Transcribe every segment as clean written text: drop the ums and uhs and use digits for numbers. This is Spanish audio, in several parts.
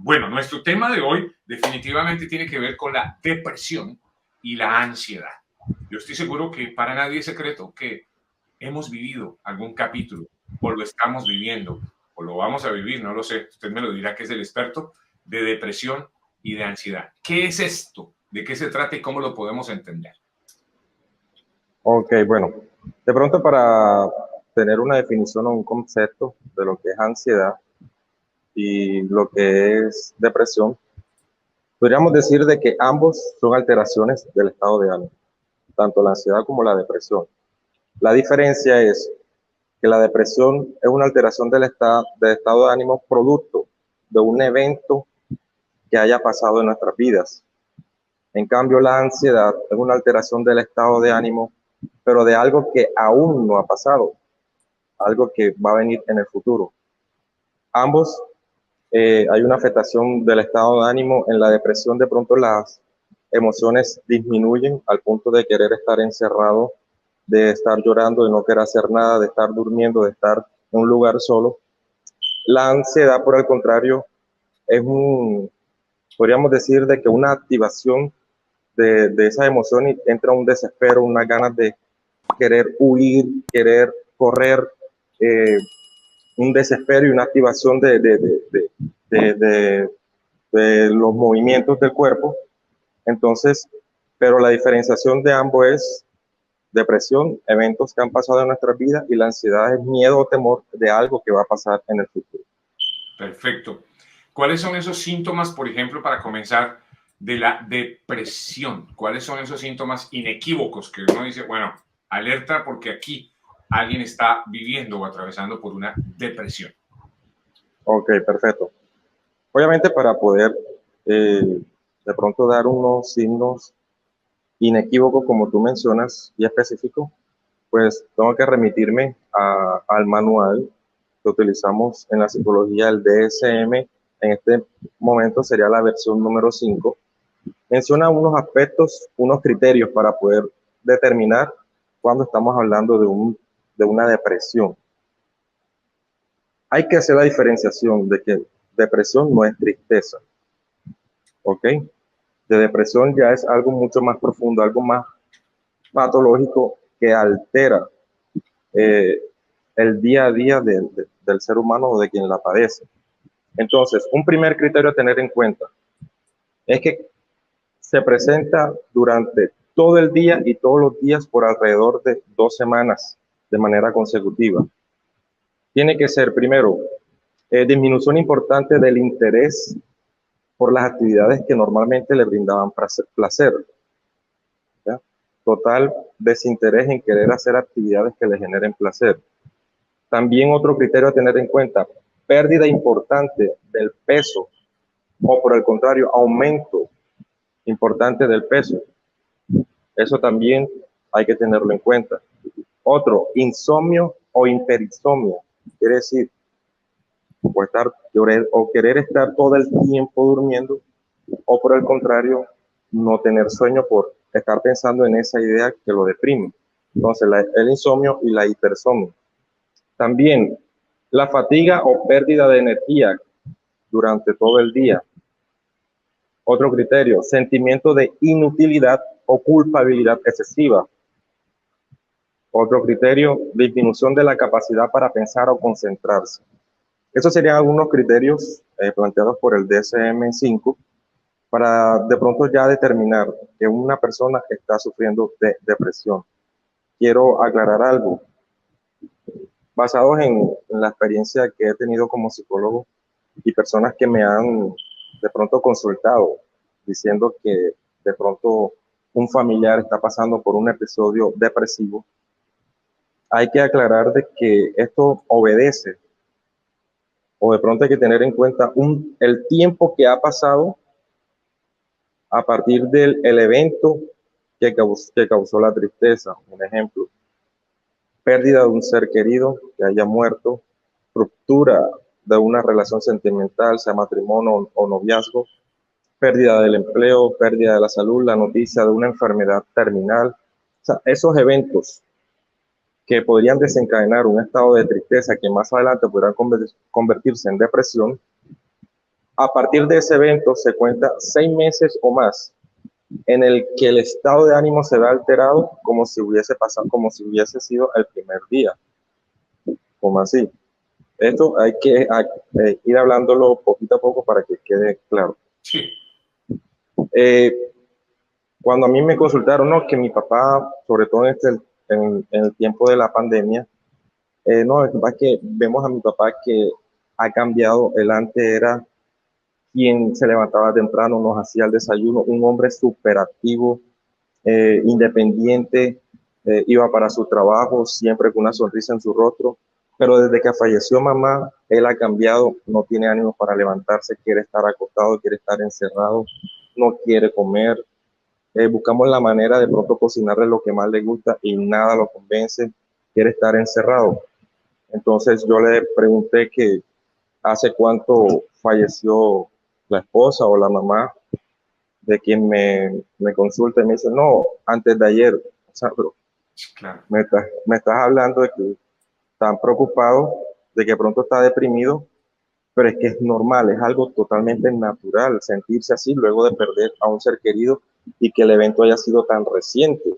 Bueno, nuestro tema de hoy definitivamente tiene que ver con la depresión y la ansiedad. Yo estoy seguro que para nadie es secreto que hemos vivido algún capítulo, o lo estamos viviendo, o lo vamos a vivir, no lo sé, usted me lo dirá que es el experto, de depresión y de ansiedad. ¿Qué es esto? ¿De qué se trata y cómo lo podemos entender? Ok, bueno, de pronto para tener una definición o un concepto de lo que es ansiedad y lo que es depresión, podríamos decir de que ambos son alteraciones del estado de ánimo, tanto la ansiedad como la depresión. La diferencia es que la depresión es una alteración del estado de ánimo producto de un evento que haya pasado en nuestras vidas. En cambio, la ansiedad es una alteración del estado de ánimo, pero de algo que aún no ha pasado, algo que va a venir en el futuro. Ambos, hay una afectación del estado de ánimo. En la depresión, de pronto las emociones disminuyen al punto de querer estar encerrado, de estar llorando, de no querer hacer nada, de estar durmiendo, de estar en un lugar solo. La ansiedad, por el contrario, es podríamos decir de que una activación de esa emoción y entra un desespero, unas ganas de querer huir, querer correr, eh, un desespero y una activación de, de, de los movimientos del cuerpo. Entonces, pero la diferenciación de ambos es depresión, eventos que han pasado en nuestras vidas, y la ansiedad es miedo o temor de algo que va a pasar en el futuro. Perfecto. ¿Cuáles son esos síntomas, por ejemplo, para comenzar, de la depresión? ¿Cuáles son esos síntomas inequívocos que uno dice, bueno, alerta porque aquí alguien está viviendo o atravesando por una depresión? Ok, perfecto. Obviamente para poder de pronto dar unos signos inequívocos, como tú mencionas, y específicos, pues tengo que remitirme al manual que utilizamos en la psicología, el DSM. En este momento sería la versión número 5. Menciona unos aspectos, unos criterios para poder determinar cuando estamos hablando de una depresión. Hay que hacer la diferenciación de que depresión no es tristeza, ¿ok? De depresión ya es algo mucho más profundo, algo más patológico que altera eh, el día a día del ser humano o de quien la padece. Entonces, un primer criterio a tener en cuenta es que se presenta durante todo el día y todos los días por alrededor de 2 semanas de manera consecutiva. Tiene que ser, primero, disminución importante del interés por las actividades que normalmente le brindaban placer. ¿Ya? Total desinterés en querer hacer actividades que le generen placer. También otro criterio a tener en cuenta, pérdida importante del peso, o por el contrario, aumento importante del peso. Eso también hay que tenerlo en cuenta. Otro, insomnio o hiperinsomnio, quiere decir, o querer estar todo el tiempo durmiendo, o por el contrario, no tener sueño por estar pensando en esa idea que lo deprime. Entonces, el insomnio y la hipersomnia. También la fatiga o pérdida de energía durante todo el día. Otro criterio, sentimiento de inutilidad o culpabilidad excesiva. Otro criterio, disminución de la capacidad para pensar o concentrarse. Esos serían algunos criterios planteados por el DSM-5 para de pronto ya determinar que una persona está sufriendo de depresión. Quiero aclarar algo. Basados en la experiencia que he tenido como psicólogo y personas que me han de pronto consultado diciendo que de pronto un familiar está pasando por un episodio depresivo, hay que aclarar de que esto obedece, o de pronto hay que tener en cuenta el tiempo que ha pasado a partir del evento que causó la tristeza. Un ejemplo, pérdida de un ser querido que haya muerto, ruptura de una relación sentimental, sea matrimonio o noviazgo, pérdida del empleo, pérdida de la salud, la noticia de una enfermedad terminal. O sea, esos eventos que podrían desencadenar un estado de tristeza que más adelante podrán convertirse en depresión, A partir de ese evento se cuenta 6 meses o más en el que el estado de ánimo se ve alterado como si hubiese pasado, como si hubiese sido el primer día, como así. Esto hay que ir hablándolo poquito a poco para que quede claro. Sí. Eh, Cuando a mí me consultaron, no, que mi papá, sobre todo en el tiempo de la pandemia, no, es que vemos a mi papá que ha cambiado. Él antes era quien se levantaba temprano, nos hacía el desayuno, un hombre súper activo, independiente, iba para su trabajo siempre con una sonrisa en su rostro, pero desde que falleció mamá, él ha cambiado, no tiene ánimo para levantarse, quiere estar acostado, quiere estar encerrado, no quiere comer. Buscamos la manera de pronto cocinarle lo que más le gusta y nada lo convence, quiere estar encerrado. Entonces yo le pregunté que hace cuánto falleció la esposa o la mamá de quien me consulta y me dice, no, antes de ayer. O sea, pero Claro. me estás hablando de que están preocupados, de que pronto está deprimido, pero es que es normal, es algo totalmente natural sentirse así luego de perder a un ser querido y que el evento haya sido tan reciente.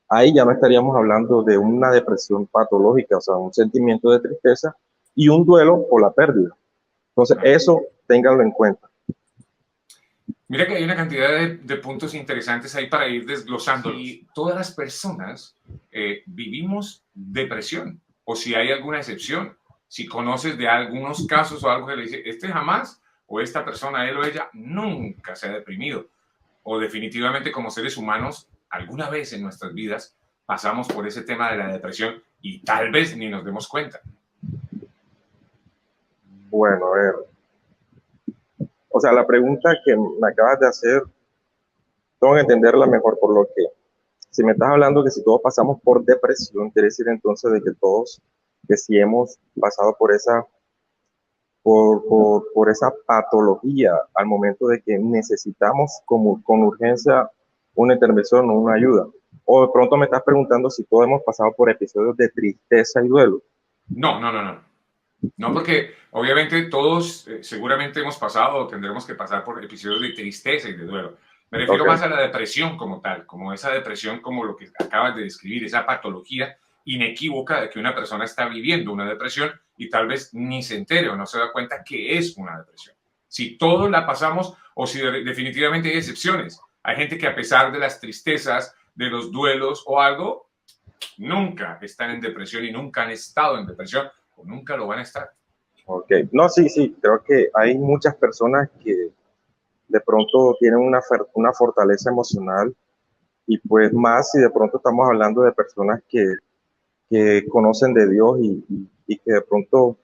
Ahí ya no estaríamos hablando de una depresión patológica, o sea, un sentimiento de tristeza y un duelo por la pérdida. Entonces, Claro. eso ténganlo en cuenta. Mira que hay una cantidad de puntos interesantes ahí para ir desglosando. Y todas las personas vivimos depresión, o si hay alguna excepción, si conoces de algunos casos o algo que le dice, este jamás, o esta persona, él o ella, nunca se ha deprimido. O definitivamente como seres humanos, alguna vez en nuestras vidas pasamos por ese tema de la depresión y tal vez ni nos demos cuenta. Bueno, a ver. O sea, la pregunta que me acabas de hacer, tengo que entenderla mejor por lo que, si me estás hablando que si todos pasamos por depresión, quiere decir entonces de que todos, que si hemos pasado por por esa patología al momento de que necesitamos como con urgencia una intervención o una ayuda. O de pronto me estás preguntando si todos hemos pasado por episodios de tristeza y duelo. No, no, no, no. No, porque obviamente todos seguramente hemos pasado o tendremos que pasar por episodios de tristeza y de duelo. Me refiero Ok, más a la depresión como tal, como esa depresión como lo que acabas de describir, esa patología inequívoca de que una persona está viviendo una depresión y tal vez ni se entere o no se da cuenta que es una depresión. Si todos la pasamos o si definitivamente hay excepciones. Hay gente que a pesar de las tristezas, de los duelos o algo, nunca están en depresión y nunca han estado en depresión o nunca lo van a estar. ok. No, sí, sí, creo que hay muchas personas que de pronto tienen una fortaleza emocional y pues más si de pronto estamos hablando de personas que conocen de Dios y que de pronto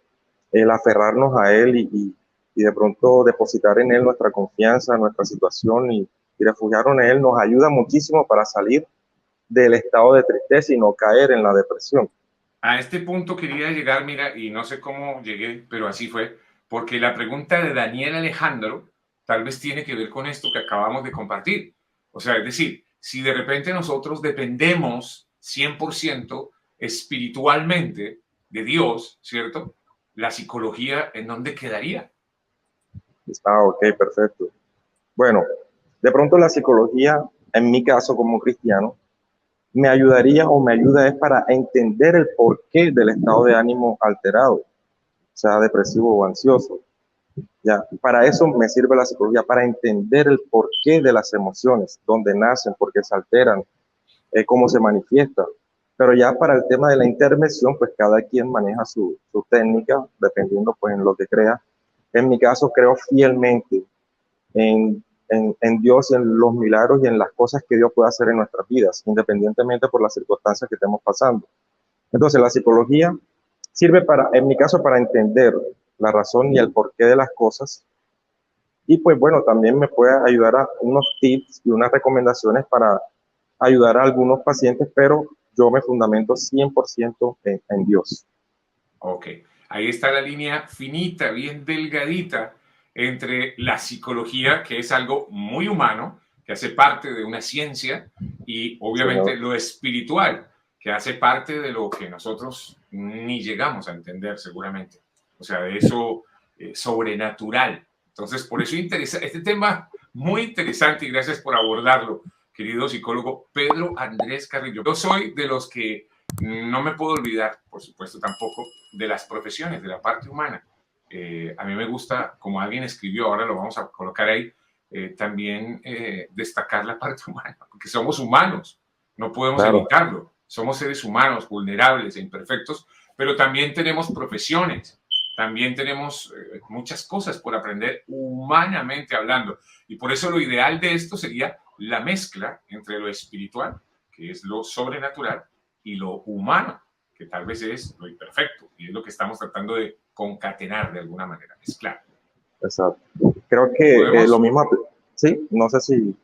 el aferrarnos a Él y de pronto depositar en Él nuestra confianza, nuestra situación y refugiarnos en Él nos ayuda muchísimo para salir del estado de tristeza y no caer en la depresión. A este punto quería llegar, mira, y no sé cómo llegué, pero así fue, porque la pregunta de Daniel Alejandro tal vez tiene que ver con esto que acabamos de compartir. O sea, es decir, si de repente nosotros dependemos 100% espiritualmente de Dios, ¿cierto? La psicología, ¿en dónde quedaría? Ah, ok, perfecto. Bueno, de pronto la psicología, en mi caso como cristiano, me ayudaría o me ayuda es para entender el porqué del estado de ánimo alterado, sea depresivo o ansioso. Ya, para eso me sirve la psicología, para entender el porqué de las emociones, dónde nacen, por qué se alteran, cómo se manifiestan. Pero ya para el tema de la intervención, pues cada quien maneja su técnica, dependiendo pues en lo que crea. En mi caso, creo fielmente en Dios y en los milagros y en las cosas que Dios puede hacer en nuestras vidas, independientemente por las circunstancias que estemos pasando. Entonces, la psicología sirve para, en mi caso, para entender la razón y el porqué de las cosas. Y pues bueno, también me puede ayudar a unos tips y unas recomendaciones para ayudar a algunos pacientes, pero yo me fundamento 100% en Dios. Ok, ahí está la línea finita, bien delgadita, entre la psicología, que es algo muy humano, que hace parte de una ciencia, y obviamente Señor. lo espiritual, que hace parte de lo que nosotros ni llegamos a entender seguramente. O sea, de eso sobrenatural, Entonces, por eso interesa este tema muy interesante y gracias por abordarlo, querido psicólogo Pedro Andrés Carrillo. Yo soy de los que no me puedo olvidar, por supuesto tampoco, de las profesiones, de la parte humana. A mí me gusta, como alguien escribió, ahora lo vamos a colocar ahí, también destacar la parte humana, porque somos humanos, no podemos evitarlo. Somos seres humanos, vulnerables e imperfectos, pero también tenemos profesiones, también tenemos muchas cosas por aprender humanamente hablando. Y por eso lo ideal de esto sería la mezcla entre lo espiritual, que es lo sobrenatural, y lo humano, que tal vez es lo imperfecto. Y es lo que estamos tratando de concatenar de alguna manera, mezclar. Exacto. Creo que lo mismo, sí, no sé si...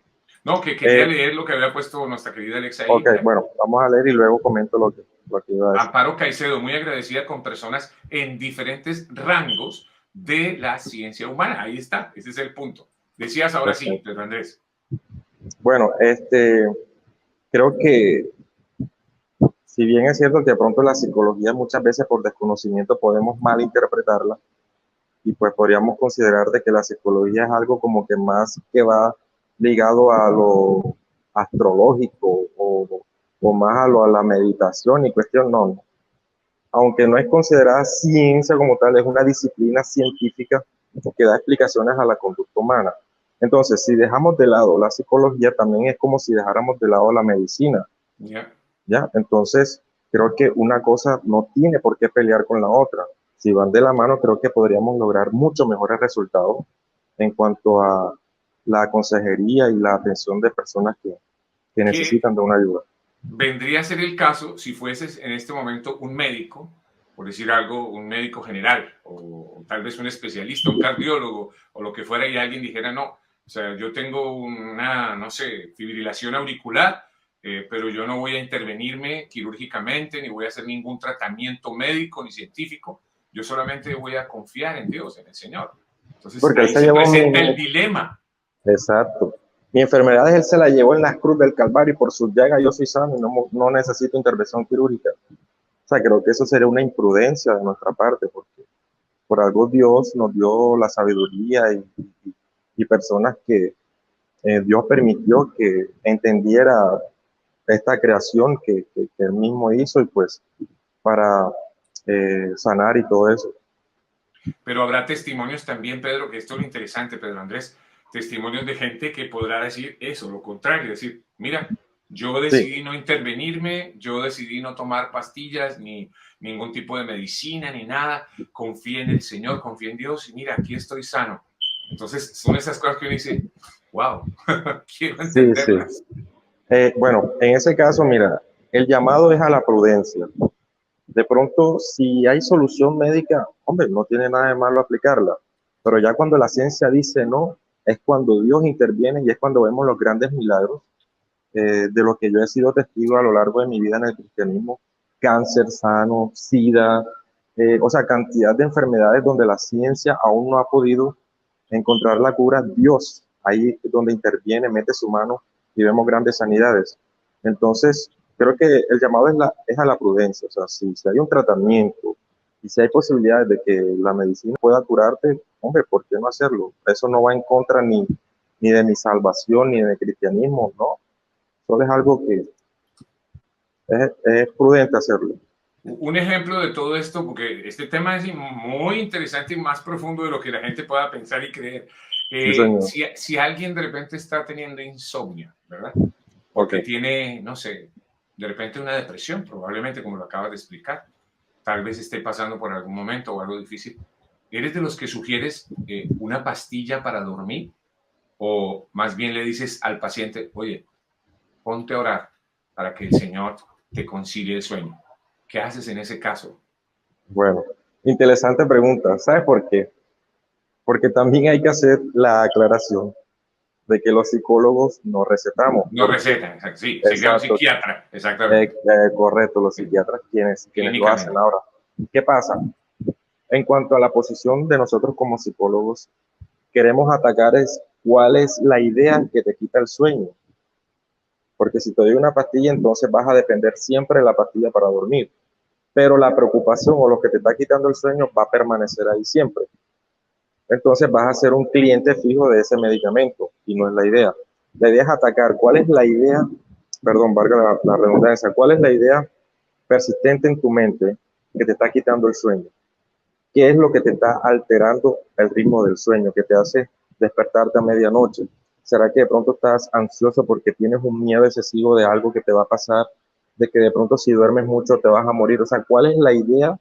No, que quería leer lo que había puesto nuestra querida Alexa ahí. Ok, bueno, vamos a leer y luego comento lo que iba a decir. Amparo Caicedo, muy agradecida con personas en diferentes rangos de la ciencia humana. Ahí está, ese es el punto. Decías ahora sí, Pedro Andrés. Bueno, creo que si bien es cierto que de pronto la psicología muchas veces por desconocimiento podemos malinterpretarla, y pues podríamos considerar de que la psicología es algo como que más que va ligado a lo astrológico o más a la meditación y cuestión, no. Aunque no es considerada ciencia como tal, es una disciplina científica que da explicaciones a la conducta humana. Entonces, si dejamos de lado la psicología, también es como si dejáramos de lado la medicina. ¿Ya? Entonces, creo que una cosa no tiene por qué pelear con la otra. Si van de la mano, creo que podríamos lograr mucho mejores resultados en cuanto a la consejería y la atención de personas que necesitan de una ayuda. Vendría a ser el caso si fueses en este momento un médico, por decir algo, un médico general o tal vez un especialista, un cardiólogo o lo que fuera, y alguien dijera, no, o sea, yo tengo una, no sé, fibrilación auricular, pero yo no voy a intervenirme quirúrgicamente, ni voy a hacer ningún tratamiento médico ni científico, yo solamente voy a confiar en Dios, en el Señor. Entonces, porque ahí se presenta el dilema. Exacto. Mi enfermedad Él se la llevó en la cruz del Calvario y por sus llagas yo soy sano y no necesito intervención quirúrgica. O sea, creo que eso sería una imprudencia de nuestra parte, porque por algo Dios nos dio la sabiduría y personas que Dios permitió que entendiera esta creación que Él mismo hizo y pues para sanar y todo eso. Pero habrá testimonios también, Pedro, que esto es lo interesante, Pedro Andrés, testimonios de gente que podrá decir eso, lo contrario, decir, mira, yo decidí no intervenirme, yo decidí no tomar pastillas, ni ningún tipo de medicina, ni nada, confié en el Señor, confié en Dios, y mira, aquí estoy sano. Entonces, son esas cosas que uno dice, wow, quiero entenderlas. Sí. Bueno, en ese caso, mira, el llamado es a la prudencia. De pronto, si hay solución médica, hombre, no tiene nada de malo aplicarla, pero ya cuando la ciencia dice no, es cuando Dios interviene y es cuando vemos los grandes milagros de lo que yo he sido testigo a lo largo de mi vida en el cristianismo: cáncer sano, SIDA, o sea, cantidad de enfermedades donde la ciencia aún no ha podido encontrar la cura. Dios ahí es donde interviene, mete su mano y vemos grandes sanidades. Entonces, creo que el llamado es a la prudencia. O sea, si hay un tratamiento y si hay posibilidades de que la medicina pueda curarte, hombre, ¿por qué no hacerlo? Eso no va en contra ni de mi salvación, ni de mi cristianismo, no. Solo es algo que es prudente hacerlo. Un ejemplo de todo esto, porque este tema es muy interesante y más profundo de lo que la gente pueda pensar y creer. Si alguien de repente está teniendo insomnio, ¿verdad? Porque tiene, no sé, de repente una depresión, probablemente, como lo acabas de explicar, tal vez esté pasando por algún momento o algo difícil. ¿Eres de los que sugieres una pastilla para dormir? ¿O más bien le dices al paciente, oye, ponte a orar para que el Señor te concilie el sueño? ¿Qué haces en ese caso? Bueno, interesante pregunta. ¿Sabes por qué? Porque también hay que hacer la aclaración de que los psicólogos no recetamos. No recetan, sí, sería un psiquiatra, exactamente. Correcto, los psiquiatras quienes lo hacen. Ahora, ¿qué pasa? En cuanto a la posición de nosotros como psicólogos, queremos atacar cuál es la idea que te quita el sueño. Porque si te doy una pastilla, entonces vas a depender siempre de la pastilla para dormir. Pero la preocupación o lo que te está quitando el sueño va a permanecer ahí siempre. entonces vas a ser un cliente fijo de ese medicamento y no es la idea. La idea es atacar. ¿Cuál es la idea? Perdón, valga la redundancia. ¿Cuál es la idea persistente en tu mente que te está quitando el sueño? ¿Qué es lo que te está alterando el ritmo del sueño, que te hace despertarte a medianoche? ¿Será que de pronto estás ansioso porque tienes un miedo excesivo de algo que te va a pasar, de que de pronto si duermes mucho te vas a morir? O sea, ¿cuál es la idea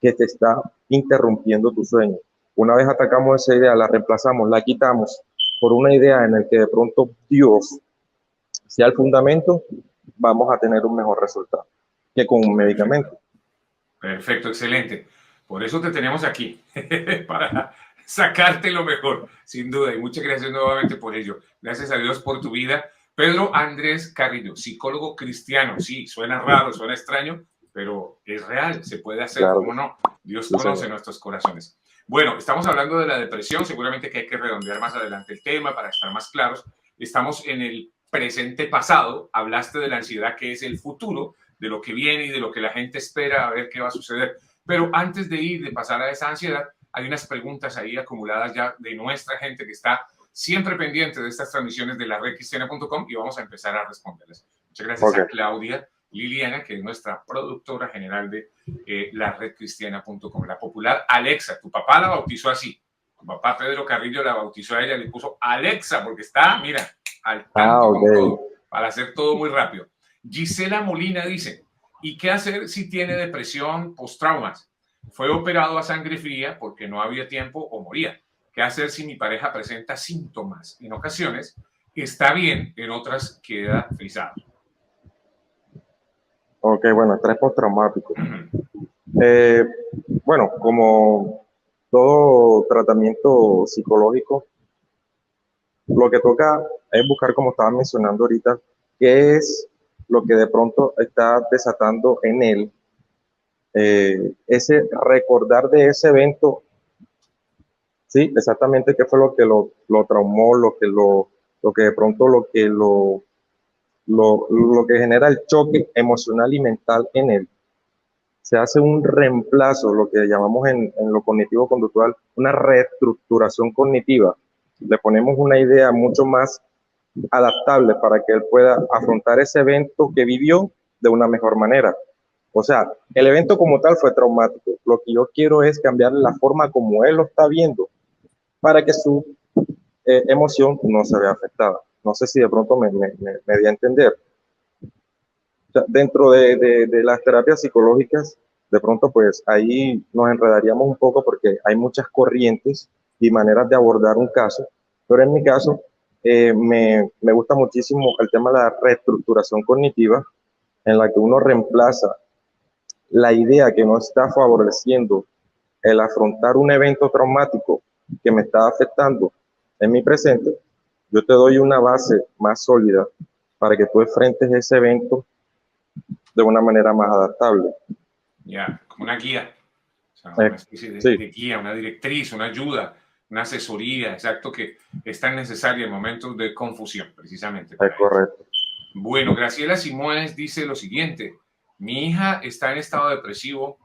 que te está interrumpiendo tu sueño? Una vez atacamos esa idea, la reemplazamos, la quitamos por una idea en la que de pronto Dios sea el fundamento, vamos a tener un mejor resultado que con un medicamento. Perfecto, excelente. Por eso te tenemos aquí, para sacarte lo mejor, sin duda. Y muchas gracias nuevamente por ello. Gracias a Dios por tu vida. Pedro Andrés Carrillo, psicólogo cristiano. Sí, suena raro, suena extraño, pero es real, se puede hacer, claro. ¿Cómo no? Dios conoce nuestros corazones. Bueno, estamos hablando de la depresión, seguramente que hay que redondear más adelante el tema para estar más claros. Estamos en el presente pasado, hablaste de la ansiedad que es el futuro, de lo que viene y de lo que la gente espera a ver qué va a suceder. Pero antes de pasar a esa ansiedad, hay unas preguntas ahí acumuladas ya de nuestra gente que está siempre pendiente de estas transmisiones de la redcristiana.com y vamos a empezar a responderlas. Muchas gracias a Claudia Liliana, que es nuestra productora general de la redcristiana.com. La popular Alexa, tu papá la bautizó así. Tu papá Pedro Carrillo la bautizó a ella, le puso Alexa porque está, mira, al tanto con todo, para hacer todo muy rápido. Gisela Molina dice, ¿y qué hacer si tiene depresión postraumas? Fue operado a sangre fría porque no había tiempo o moría. ¿Qué hacer si mi pareja presenta síntomas? En ocasiones está bien, en otras queda frisado. Ok, bueno, estrés postraumático. Bueno, como todo tratamiento psicológico, lo que toca es buscar, como estaba mencionando ahorita, qué es lo que de pronto está desatando en él ese recordar de ese evento. Sí, exactamente qué fue lo que lo traumó, lo que de pronto lo que genera el choque emocional y mental en él. Se hace un reemplazo, lo que llamamos en lo cognitivo-conductual, una reestructuración cognitiva. Le ponemos una idea mucho más adaptable para que él pueda afrontar ese evento que vivió de una mejor manera. O sea, el evento como tal fue traumático. Lo que yo quiero es cambiar la forma como él lo está viendo para que su emoción no se vea afectada. No sé si de pronto me di a entender. O sea, dentro de las terapias psicológicas, de pronto pues ahí nos enredaríamos un poco porque hay muchas corrientes y maneras de abordar un caso, pero en mi caso me gusta muchísimo el tema de la reestructuración cognitiva, en la que uno reemplaza la idea que no está favoreciendo el afrontar un evento traumático que me está afectando en mi presente. Yo te doy una base más sólida para que tú enfrentes ese evento de una manera más adaptable. Ya, como una guía, o sea, una especie de guía, una directriz, una ayuda, una asesoría, exacto, que es tan necesaria en momentos de confusión, precisamente. Es correcto. Bueno, Graciela Simones dice lo siguiente: mi hija está en estado depresivo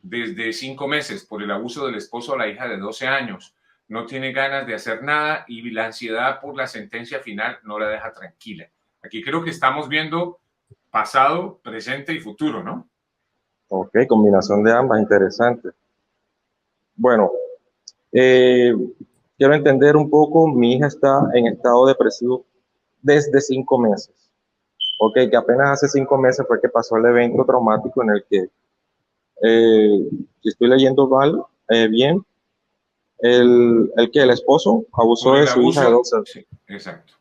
desde 5 meses por el abuso del esposo a la hija de 12 años. No tiene ganas de hacer nada y la ansiedad por la sentencia final no la deja tranquila. Aquí creo que estamos viendo pasado, presente y futuro, ¿no? Ok, combinación de ambas, interesante. Bueno, quiero entender un poco, mi hija está en estado depresivo desde 5 meses. Ok, que apenas hace 5 meses fue que pasó el evento traumático en el que, si estoy leyendo mal, bien, el esposo abusó de su hija de 12 años. Sí, exacto.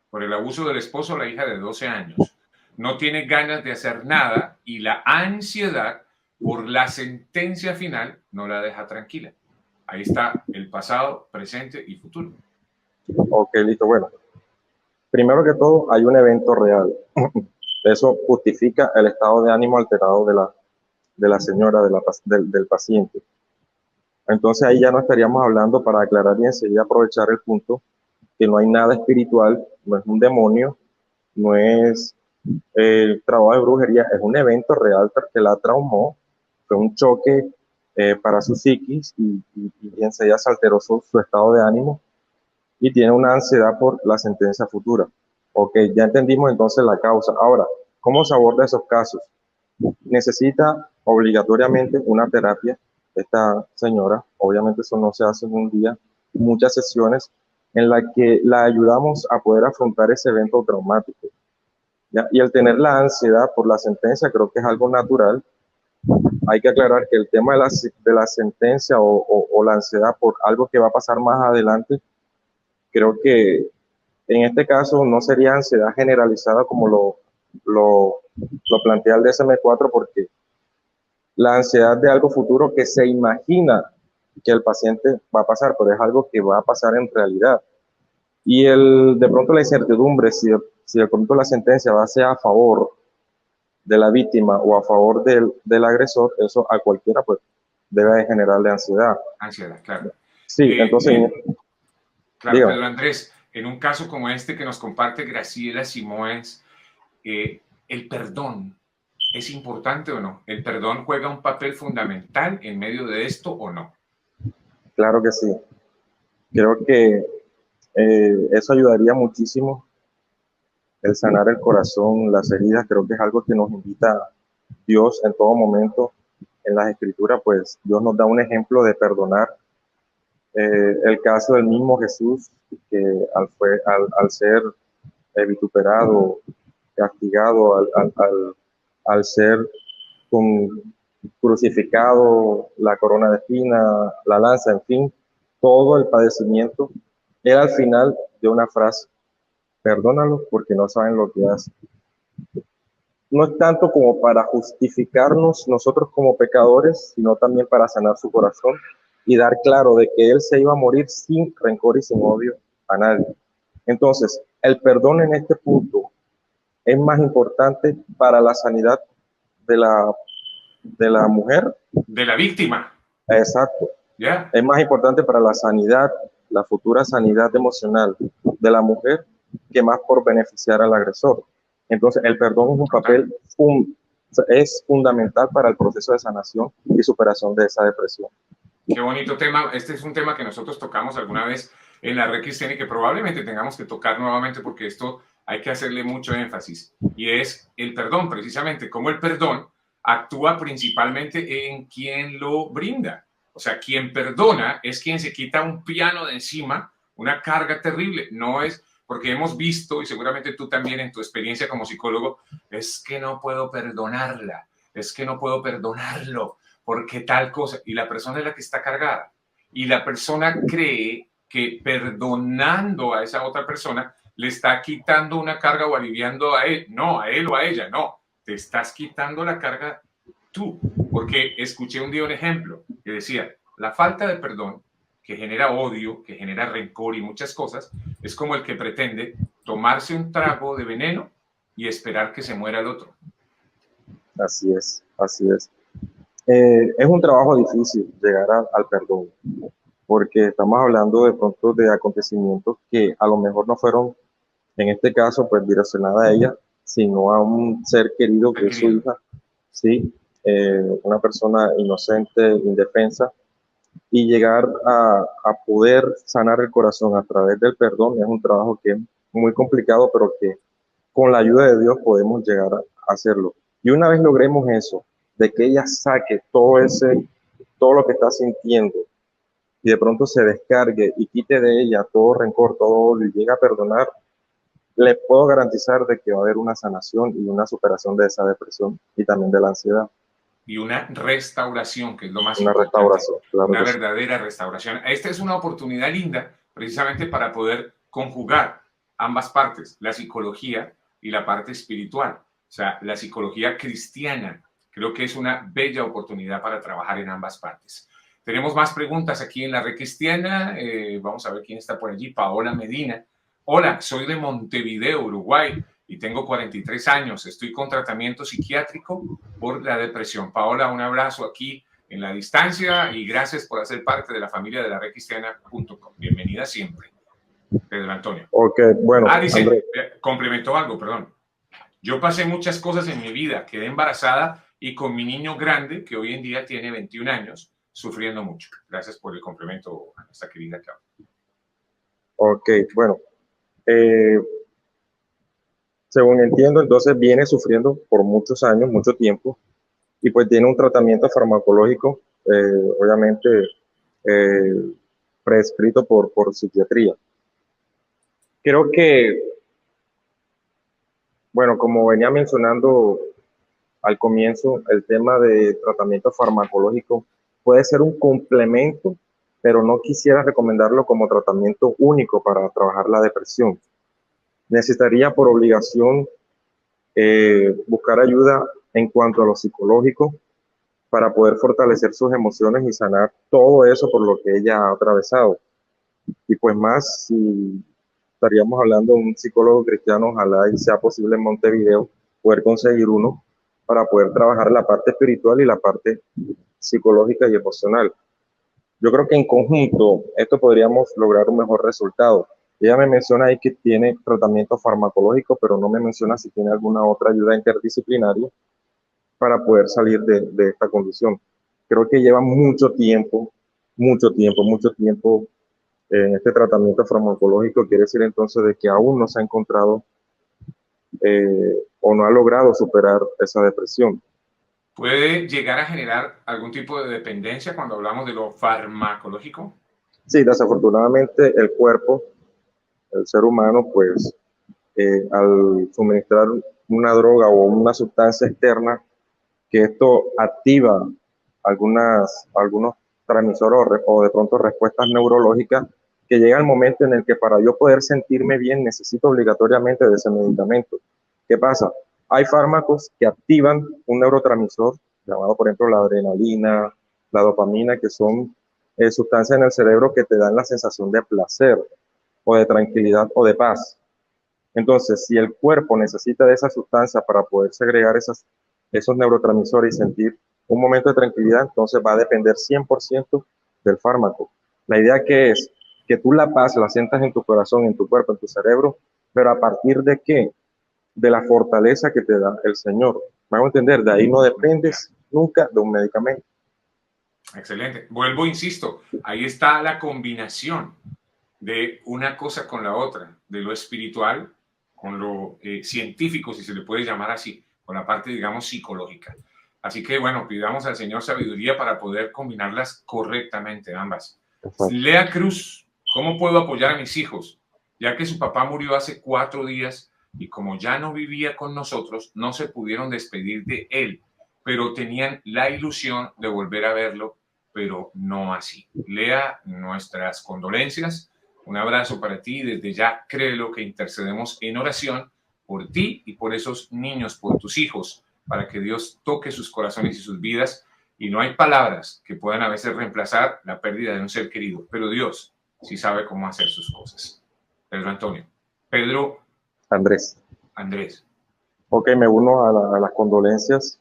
Por el abuso del esposo a la hija de 12 años. No tiene ganas de hacer nada y la ansiedad por la sentencia final no la deja tranquila. Ahí está el pasado, presente y futuro. Ok, listo. Bueno, primero que todo hay un evento real. Eso justifica el estado de ánimo alterado de la señora, del paciente. Entonces ahí ya no estaríamos hablando, para aclarar y enseguida aprovechar el punto, que no hay nada espiritual, no es un demonio, no es trabajo de brujería, es un evento real que la traumó, fue un choque para su psiquis y enseguida se alteró su estado de ánimo y tiene una ansiedad por la sentencia futura. Ok, ya entendimos entonces la causa. Ahora, ¿cómo se aborda esos casos? Necesita obligatoriamente una terapia. Esta señora, obviamente eso no se hace en un día, muchas sesiones en las que la ayudamos a poder afrontar ese evento traumático. ¿Ya? Y el tener la ansiedad por la sentencia creo que es algo natural. Hay que aclarar que el tema de la sentencia o la ansiedad por algo que va a pasar más adelante, creo que en este caso no sería ansiedad generalizada como lo plantea el DSM-4, porque la ansiedad de algo futuro que se imagina que el paciente va a pasar, pero es algo que va a pasar en realidad. Y de pronto la incertidumbre, si de pronto la sentencia va a ser a favor de la víctima o a favor del agresor, eso a cualquiera pues debe de generarle ansiedad. Ansiedad, claro. Sí, entonces... Claro, dígame. Pedro Andrés, en un caso como este que nos comparte Graciela Simões, ¿el perdón es importante o no? ¿El perdón juega un papel fundamental en medio de esto o no? Claro que sí. Creo que eso ayudaría muchísimo, el sanar el corazón, las heridas. Creo que es algo que nos invita Dios en todo momento. En las escrituras, pues Dios nos da un ejemplo de perdonar. El caso del mismo Jesús, que al ser vituperado, castigado, al ser crucificado, la corona de espinas, la lanza, en fin, todo el padecimiento, era al final de una frase: perdónalos porque no saben lo que hacen. No es tanto como para justificarnos nosotros como pecadores, sino también para sanar su corazón y dar claro de que Él se iba a morir sin rencor y sin odio a nadie. Entonces, el perdón en este punto es más importante para la sanidad de la mujer. De la víctima. Exacto. Yeah. Es más importante para la sanidad, la futura sanidad emocional de la mujer, que más por beneficiar al agresor. Entonces, el perdón es un papel es fundamental para el proceso de sanación y superación de esa depresión. Qué bonito tema. Este es un tema que nosotros tocamos alguna vez en la Red Cristiana y que probablemente tengamos que tocar nuevamente, porque esto hay que hacerle mucho énfasis, y es el perdón, precisamente, cómo el perdón actúa principalmente en quien lo brinda. O sea, quien perdona es quien se quita un piano de encima, una carga terrible. No es porque hemos visto, y seguramente tú también en tu experiencia como psicólogo, es que no puedo perdonarla, es que no puedo perdonarlo, porque tal cosa. Y la persona es la que está cargada. Y la persona cree que perdonando a esa otra persona le está quitando una carga o aliviando a él. No, a él o a ella, no. Te estás quitando la carga tú. Porque escuché un día un ejemplo que decía, la falta de perdón, que genera odio, que genera rencor y muchas cosas, es como el que pretende tomarse un trago de veneno y esperar que se muera el otro. Así es, así es. Es un trabajo difícil llegar al perdón, porque estamos hablando de pronto de acontecimientos que a lo mejor no fueron, en este caso, pues direccionada a ella, sino a un ser querido que es su hija, ¿sí? Una persona inocente, indefensa, y llegar a poder sanar el corazón a través del perdón es un trabajo que es muy complicado, pero que con la ayuda de Dios podemos llegar a hacerlo. Y una vez logremos eso, de que ella saque todo lo que está sintiendo, y de pronto se descargue y quite de ella todo rencor, todo odio, y llegue a perdonar, le puedo garantizar de que va a haber una sanación y una superación de esa depresión y también de la ansiedad. Y una restauración, que es lo más una importante. Restauración, claro, una verdadera restauración. Esta es una oportunidad linda precisamente para poder conjugar ambas partes, la psicología y la parte espiritual. O sea, la psicología cristiana. Creo que es una bella oportunidad para trabajar en ambas partes. Tenemos más preguntas aquí en la Red Cristiana. Vamos a ver quién está por allí. Paola Medina. Hola, soy de Montevideo, Uruguay, y tengo 43 años. Estoy con tratamiento psiquiátrico por la depresión. Paola, un abrazo aquí en la distancia y gracias por hacer parte de la familia de la redcristiana.com. Bienvenida siempre, Pedro Antonio. Ok, bueno. Dice, complementó algo, perdón. Yo pasé muchas cosas en mi vida. Quedé embarazada y con mi niño grande, que hoy en día tiene 21 años, sufriendo mucho. Gracias por el complemento a nuestra querida Claudia. Ok, bueno, según entiendo, entonces viene sufriendo por muchos años, mucho tiempo, y pues tiene un tratamiento farmacológico, obviamente eh, prescrito por psiquiatría. Creo que, bueno, como venía mencionando al comienzo, el tema de tratamiento farmacológico puede ser un complemento, pero no quisiera recomendarlo como tratamiento único para trabajar la depresión. Necesitaría por obligación buscar ayuda en cuanto a lo psicológico para poder fortalecer sus emociones y sanar todo eso por lo que ella ha atravesado. Y pues más, si estaríamos hablando de un psicólogo cristiano, ojalá y sea posible en Montevideo poder conseguir uno para poder trabajar la parte espiritual y la parte psicológica y emocional. Yo creo que en conjunto esto podríamos lograr un mejor resultado. Ella me menciona ahí que tiene tratamiento farmacológico, pero no me menciona si tiene alguna otra ayuda interdisciplinaria para poder salir de esta condición. Creo que lleva mucho tiempo en este tratamiento farmacológico. Quiere decir entonces de que aún no se ha encontrado o no ha logrado superar esa depresión. ¿Puede llegar a generar algún tipo de dependencia cuando hablamos de lo farmacológico? Sí, desafortunadamente el cuerpo, el ser humano, pues al suministrar una droga o una sustancia externa, que esto activa algunos transmisores o de pronto respuestas neurológicas, que llega el momento en el que para yo poder sentirme bien necesito obligatoriamente de ese medicamento. ¿Qué pasa? Hay fármacos que activan un neurotransmisor llamado, por ejemplo, la adrenalina, la dopamina, que son sustancias en el cerebro que te dan la sensación de placer o de tranquilidad o de paz. Entonces, si el cuerpo necesita de esa sustancia para poder segregar esos neurotransmisores y sentir un momento de tranquilidad, entonces va a depender 100% del fármaco. La idea que es que tú la paz la sientas en tu corazón, en tu cuerpo, en tu cerebro, pero ¿a partir de qué? De la fortaleza que te da el Señor. ¿Me hago entender? De ahí no dependes nunca de un medicamento. Excelente. Vuelvo, insisto, ahí está la combinación de una cosa con la otra, de lo espiritual con lo científico, si se le puede llamar así, con la parte, digamos, psicológica. Así que, bueno, pidamos al Señor sabiduría para poder combinarlas correctamente, ambas. Exacto. Lea Cruz, ¿cómo puedo apoyar a mis hijos? Ya que su papá murió hace 4 días y como ya no vivía con nosotros, no se pudieron despedir de él, pero tenían la ilusión de volver a verlo, pero no así. Lea, nuestras condolencias. Un abrazo para ti. Desde ya, créelo que intercedemos en oración por ti y por esos niños, por tus hijos, para que Dios toque sus corazones y sus vidas. Y no hay palabras que puedan a veces reemplazar la pérdida de un ser querido, pero Dios sí sabe cómo hacer sus cosas. Pedro Antonio. Pedro Andrés. Andrés. Ok, me uno a las condolencias.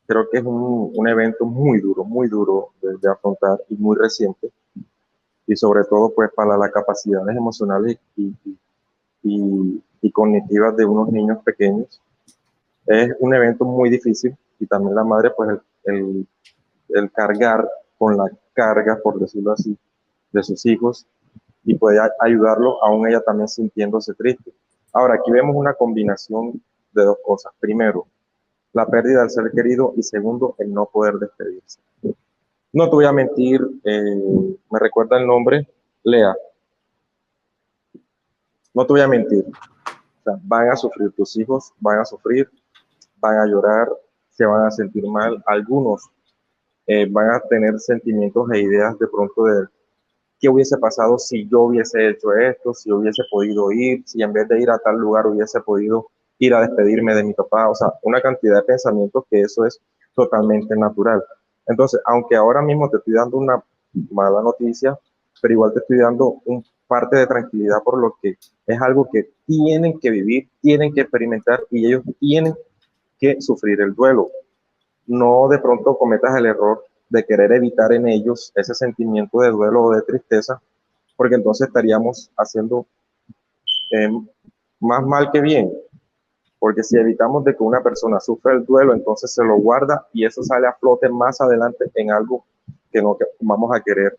Creo que es un evento muy duro de afrontar y muy reciente. Y sobre todo pues para las capacidades emocionales y cognitivas de unos niños pequeños. Es un evento muy difícil y también la madre pues el cargar con la carga, por decirlo así, de sus hijos y puede ayudarlo, aún ella también sintiéndose triste. Ahora, aquí vemos una combinación de dos cosas. Primero, la pérdida del ser querido y segundo, el no poder despedirse. No te voy a mentir, me recuerda el nombre, Lea. No te voy a mentir, o sea, van a sufrir tus hijos, van a sufrir, van a llorar, se van a sentir mal. Algunos van a tener sentimientos e ideas de pronto de qué hubiese pasado si yo hubiese hecho esto, si hubiese podido ir, si en vez de ir a tal lugar hubiese podido ir a despedirme de mi papá. O sea, una cantidad de pensamientos que eso es totalmente natural. Entonces, aunque ahora mismo te estoy dando una mala noticia, pero igual te estoy dando un parte de tranquilidad por lo que es algo que tienen que vivir, tienen que experimentar y ellos tienen que sufrir el duelo. No de pronto cometas el error de querer evitar en ellos ese sentimiento de duelo o de tristeza, porque entonces estaríamos haciendo eh, más mal que bien, porque si evitamos de que una persona sufra el duelo, entonces se lo guarda y eso sale a flote más adelante en algo que no que vamos a querer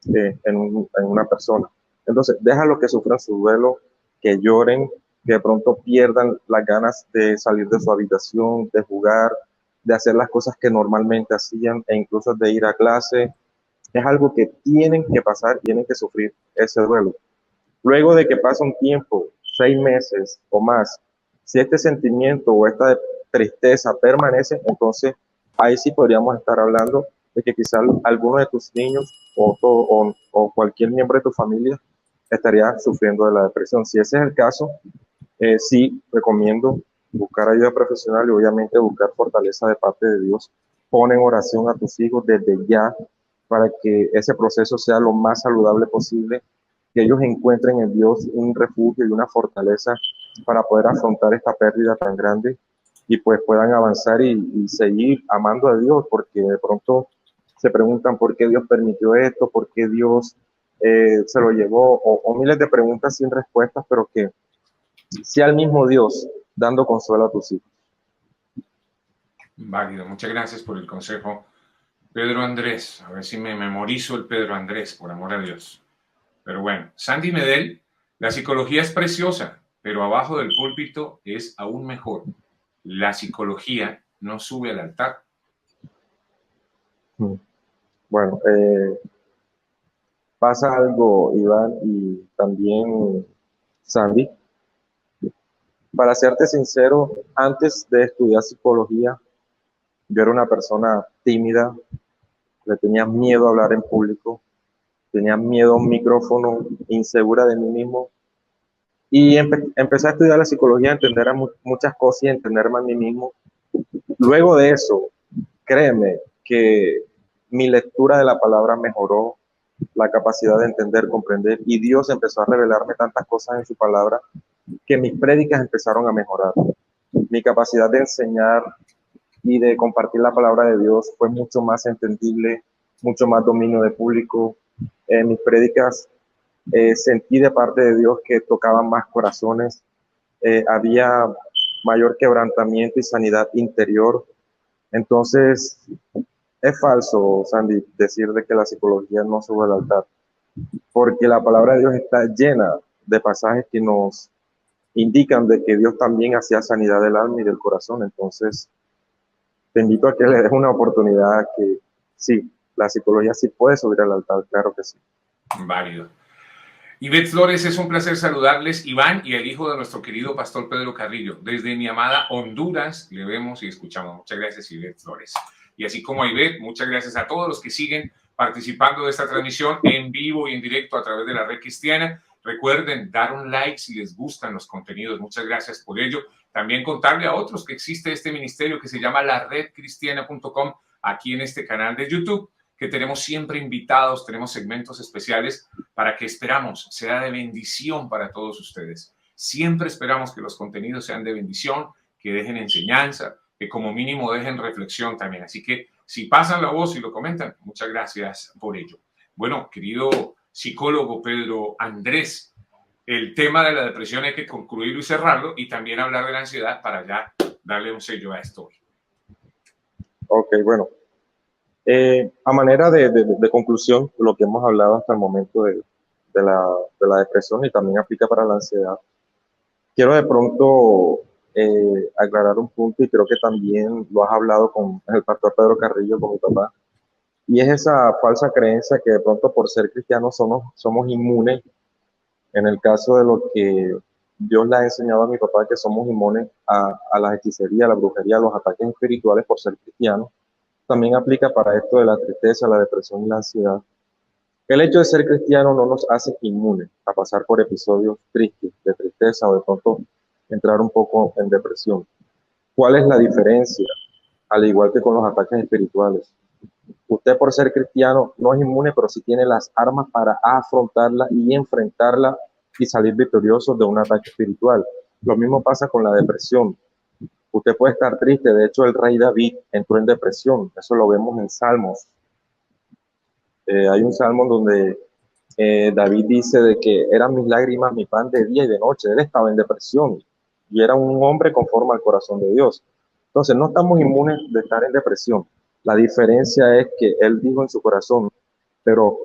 en una persona. Entonces, déjalo que sufran su duelo, que lloren, que de pronto pierdan las ganas de salir de su habitación, de jugar, de hacer las cosas que normalmente hacían e incluso de ir a clase. Es algo que tienen que pasar, tienen que sufrir ese duelo. Luego de que pasa un tiempo, 6 meses o más, si este sentimiento o esta tristeza permanece, entonces ahí sí podríamos estar hablando de que quizás alguno de tus niños o cualquier miembro de tu familia estaría sufriendo de la depresión. Si ese es el caso, sí recomiendo buscar ayuda profesional y obviamente buscar fortaleza de parte de Dios. Pon en oración a tus hijos desde ya para que ese proceso sea lo más saludable posible, que ellos encuentren en Dios un refugio y una fortaleza para poder afrontar esta pérdida tan grande y pues puedan avanzar y seguir amando a Dios, porque de pronto se preguntan por qué Dios permitió esto, por qué Dios se lo llevó, o miles de preguntas sin respuestas, pero que sea el mismo Dios dando consuelo a tus hijos. Válido, muchas gracias por el consejo, Pedro Andrés. A ver si me memorizo el Pedro Andrés, por amor a Dios. Pero bueno, Sandy Medel, la psicología es preciosa, pero abajo del púlpito es aún mejor. La psicología no sube al altar. Bueno, pasa algo, Iván, y también Sandy. Para serte sincero, antes de estudiar psicología, yo era una persona tímida, le tenía miedo a hablar en público, tenía miedo a un micrófono, insegura de mí mismo. Y empecé a estudiar la psicología, a entender muchas cosas y a entenderme a mí mismo. Luego de eso, créeme que mi lectura de la palabra mejoró, la capacidad de entender, comprender, y Dios empezó a revelarme tantas cosas en su palabra que mis prédicas empezaron a mejorar. Mi capacidad de enseñar y de compartir la palabra de Dios fue mucho más entendible, mucho más dominio de público. Mis prédicas sentí de parte de Dios que tocaban más corazones, había mayor quebrantamiento y sanidad interior. Entonces, es falso, Sandy, decir de que la psicología no sube al altar, porque la palabra de Dios está llena de pasajes que nos indican de que Dios también hacía sanidad del alma y del corazón. Entonces, te invito a que le des una oportunidad, que sí, la psicología sí puede subir al altar, claro que sí. Válido. Ivette Flores, es un placer saludarles, Iván y el hijo de nuestro querido pastor Pedro Carrillo. Desde mi amada Honduras le vemos y escuchamos. Muchas gracias, Ivette Flores. Y así como a Ivette, muchas gracias a todos los que siguen participando de esta transmisión en vivo y en directo a través de la Red Cristiana. Recuerden dar un like si les gustan los contenidos. Muchas gracias por ello. También contarle a otros que existe este ministerio que se llama laredcristiana.com aquí en este canal de YouTube, que tenemos siempre invitados, tenemos segmentos especiales para que esperamos sea de bendición para todos ustedes. Siempre esperamos que los contenidos sean de bendición, que dejen enseñanza, que como mínimo dejen reflexión también. Así que si pasan la voz y lo comentan, muchas gracias por ello. Bueno, querido psicólogo Pedro Andrés, el tema de la depresión hay que concluirlo y cerrarlo, y también hablar de la ansiedad para ya darle un sello a esto. Ok, bueno. A manera de conclusión, lo que hemos hablado hasta el momento de la depresión, y también aplica para la ansiedad, quiero de pronto aclarar un punto, y creo que también lo has hablado con el pastor Pedro Carrillo, con mi papá, y es esa falsa creencia que de pronto por ser cristianos somos inmunes, en el caso de lo que Dios le ha enseñado a mi papá, que somos inmunes a la hechicería, a la brujería, a los ataques espirituales por ser cristianos. También aplica para esto de la tristeza, la depresión y la ansiedad. El hecho de ser cristiano no nos hace inmunes a pasar por episodios tristes, de tristeza, o de pronto entrar un poco en depresión. ¿Cuál es la diferencia? Al igual que con los ataques espirituales. Usted, por ser cristiano, no es inmune, pero sí tiene las armas para afrontarla y enfrentarla y salir victorioso de un ataque espiritual. Lo mismo pasa con la depresión. Usted puede estar triste. De hecho, el rey David entró en depresión. Eso lo vemos en Salmos. Hay un salmo donde David dice de que eran mis lágrimas mi pan de día y de noche. Él estaba en depresión y era un hombre conforme al corazón de Dios. Entonces, no estamos inmunes de estar en depresión, La diferencia es que él dijo en su corazón, pero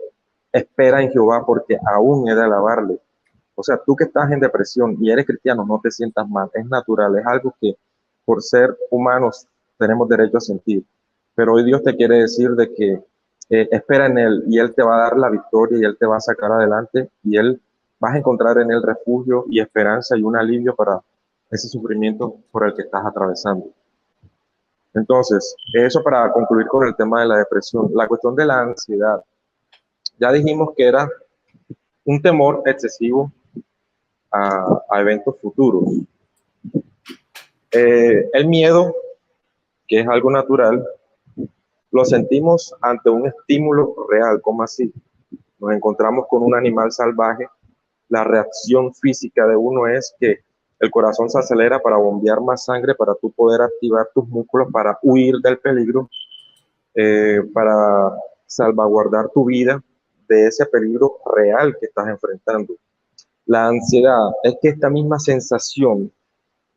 espera en Jehová porque aún he de alabarle. O sea, tú que estás en depresión y eres cristiano, no te sientas mal, es natural, es algo que por ser humanos tenemos derecho a sentir. Pero hoy Dios te quiere decir de que espera en Él y Él te va a dar la victoria y Él te va a sacar adelante y Él vas a encontrar en Él refugio y esperanza y un alivio para ese sufrimiento por el que estás atravesando. Entonces, eso para concluir con el tema de la depresión. La cuestión de la ansiedad. Ya dijimos que era un temor excesivo a eventos futuros. El miedo, que es algo natural, lo sentimos ante un estímulo real. ¿Cómo así? Nos encontramos con un animal salvaje, la reacción física de uno es que el corazón se acelera para bombear más sangre, para tú poder activar tus músculos para huir del peligro, para salvaguardar tu vida de ese peligro real que estás enfrentando. La ansiedad es que esta misma sensación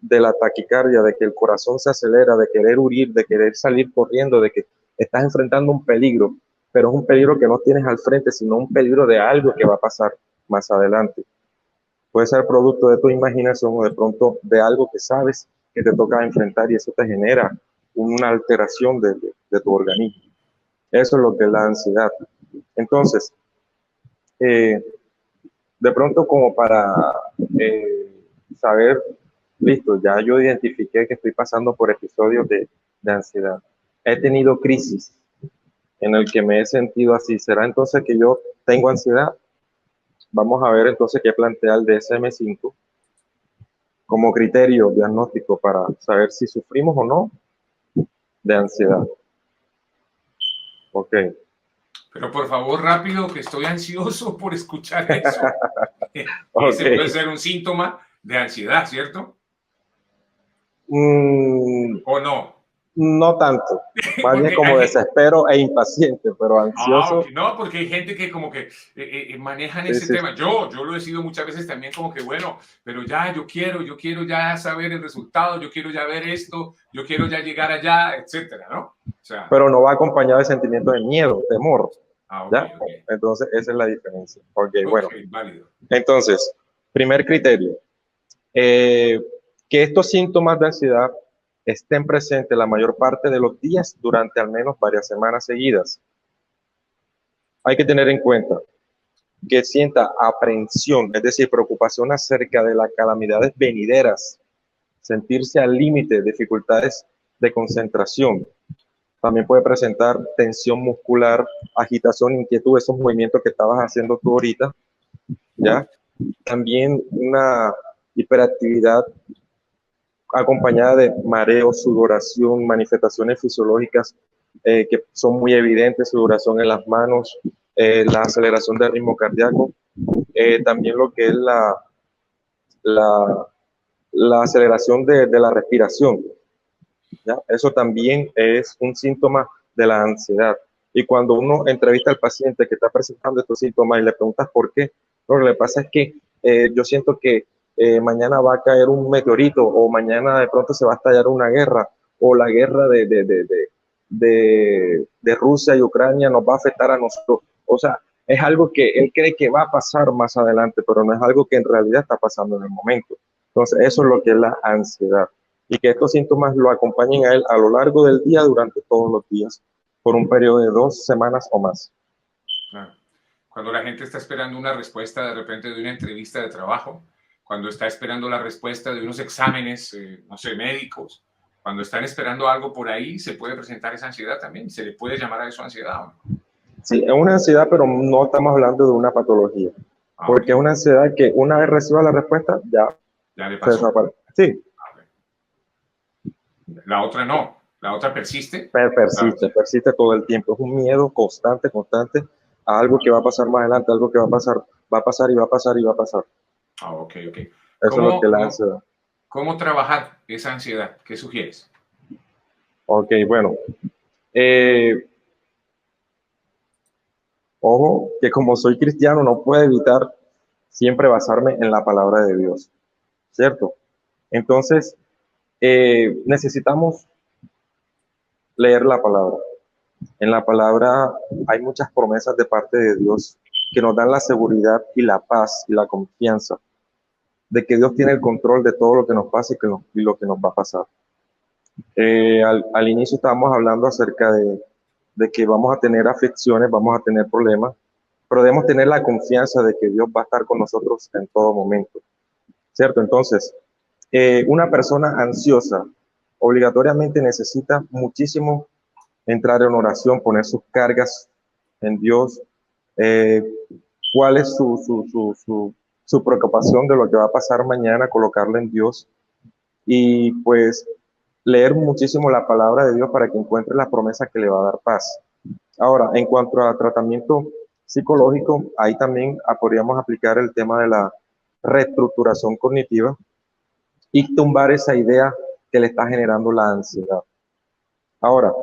de la taquicardia, de que el corazón se acelera, de querer huir, de querer salir corriendo, de que estás enfrentando un peligro, pero es un peligro que no tienes al frente, sino un peligro de algo que va a pasar más adelante. Puede ser producto de tu imaginación o de pronto de algo que sabes que te toca enfrentar y eso te genera una alteración de tu organismo. Eso es lo que es la ansiedad. Entonces, de pronto como para saber, listo, ya yo identifiqué que estoy pasando por episodios de ansiedad. He tenido crisis en el que me he sentido así. ¿Será entonces que yo tengo ansiedad? Vamos a ver entonces qué plantea el DSM-5 como criterio diagnóstico para saber si sufrimos o no de ansiedad. Ok. Pero por favor, rápido, que estoy ansioso por escuchar eso. Ese Okay. puede ser un síntoma de ansiedad, ¿cierto? ¿O no? No tanto, más bien Porque como desespero e impaciente, pero ansioso. okay. No, porque hay gente que como que manejan Sí, ese sí. tema. Yo lo he sido muchas veces también como que, bueno, pero ya yo quiero ya saber el resultado, yo quiero ya ver esto, yo quiero ya llegar allá, etcétera, ¿no? O sea, Pero no va acompañado de sentimiento de miedo, temor. ¿Ya? ok. Entonces, esa es la diferencia. Ok, Ok, bueno. válido. Entonces, primer criterio. Que estos síntomas de ansiedad estén presentes la mayor parte de los días durante al menos varias semanas seguidas. Hay que tener en cuenta que sienta aprehensión, es decir, preocupación acerca de las calamidades venideras, sentirse al límite, dificultades de concentración. También puede presentar tensión muscular, agitación, inquietud, esos movimientos que estabas haciendo tú ahorita, ¿ya? También una hiperactividad acompañada de mareo, sudoración, manifestaciones fisiológicas que son muy evidentes, sudoración en las manos, la aceleración del ritmo cardíaco, también lo que es la, la aceleración de la respiración. ¿Ya? Eso también es un síntoma de la ansiedad. Y cuando uno entrevista al paciente que está presentando estos síntomas y le preguntas por qué, lo que le pasa es que yo siento que mañana va a caer un meteorito o mañana de pronto se va a estallar una guerra o la guerra de Rusia y Ucrania nos va a afectar a nosotros. O sea, es algo que él cree que va a pasar más adelante, pero no es algo que en realidad está pasando en el momento. Entonces, eso es lo que es la ansiedad. Y que estos síntomas lo acompañen a él a lo largo del día, durante todos los días, por un periodo de 2 semanas o más. Claro. Cuando la gente está esperando una respuesta de repente de una entrevista de trabajo, cuando está esperando la respuesta de unos exámenes, no sé, médicos, cuando están esperando algo por ahí, se puede presentar esa ansiedad también. ¿Se le puede llamar a eso ansiedad o no? Sí, es una ansiedad, pero no estamos hablando de una patología. Porque es una ansiedad que una vez reciba la respuesta, ya le se pasó. desaparece. Sí. La otra no. La otra persiste. Persiste todo el tiempo. Es un miedo constante a algo que va a pasar más adelante, algo que va a pasar y va a pasar y va a pasar. Ok. Eso es lo que es la ansiedad. ¿Cómo trabajar esa ansiedad? ¿Qué sugieres? Ok, bueno. Ojo, que como soy cristiano no puedo evitar siempre basarme en la palabra de Dios, ¿cierto? Entonces, necesitamos leer la palabra. En la palabra hay muchas promesas de parte de Dios que nos dan la seguridad y la paz y la confianza de que Dios tiene el control de todo lo que nos pasa y lo que nos va a pasar. Al inicio estábamos hablando acerca de que vamos a tener aflicciones, vamos a tener problemas, pero debemos tener la confianza de que Dios va a estar con nosotros en todo momento, ¿cierto? Entonces, una persona ansiosa obligatoriamente necesita muchísimo entrar en oración, poner sus cargas en Dios, eh, cuál es su preocupación de lo que va a pasar mañana, colocarla en Dios y pues leer muchísimo la palabra de Dios para que encuentre la promesa que le va a dar paz. Ahora, en cuanto a tratamiento psicológico, ahí también podríamos aplicar el tema de la reestructuración cognitiva y tumbar esa idea que le está generando la ansiedad. Ahora,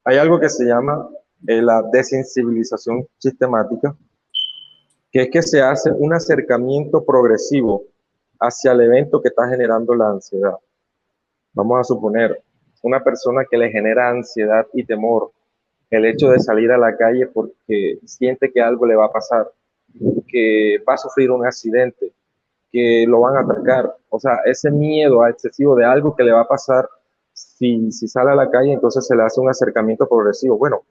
hay algo que se llama la desensibilización sistemática, que es que se hace un acercamiento progresivo hacia el evento que está generando la ansiedad. Vamos a suponer una persona que le genera ansiedad y temor el hecho de salir a la calle porque siente que algo le va a pasar, que va a sufrir un accidente, que lo van a atacar. O sea, ese miedo excesivo de algo que le va a pasar si sale a la calle, entonces se le hace un acercamiento progresivo. Bueno,